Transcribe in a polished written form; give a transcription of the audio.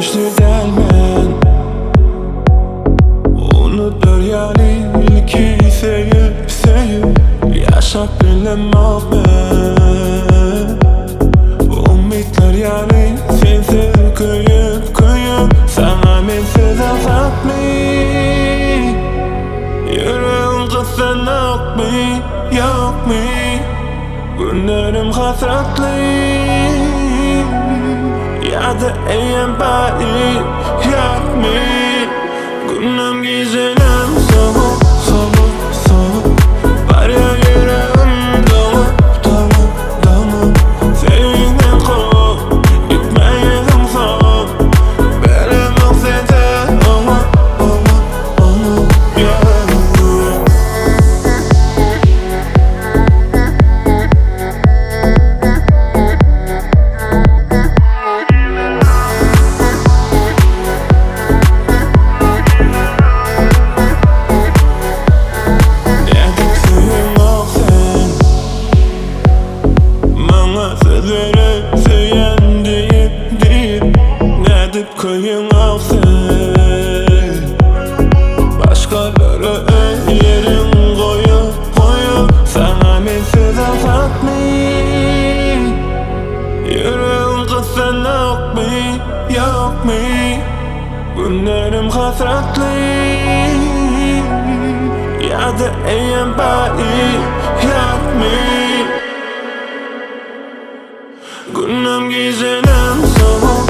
güçlü gelmen. Unutlar yani ilki sevip yaşap bilemem ben. Umutlar yani sensiz köyüp sana mensiz azap mı? Yüreğim kızsan yok mu? Günlerim hasretli ya da eğen bari yok mu? Günüm gecenem soğuk var ya yüreğim dolu seninle kol gitmeyelim son. Benim yok sende onu yeah. Sözleri söyleyen deyip nedip köyün alsın. Başkaları yerin koyup sana mensiz azap mı? Yüreğim kızsan yok mu? Günlerim hasretli ya da eğen bari yok mu? Günüm gecenem soğuk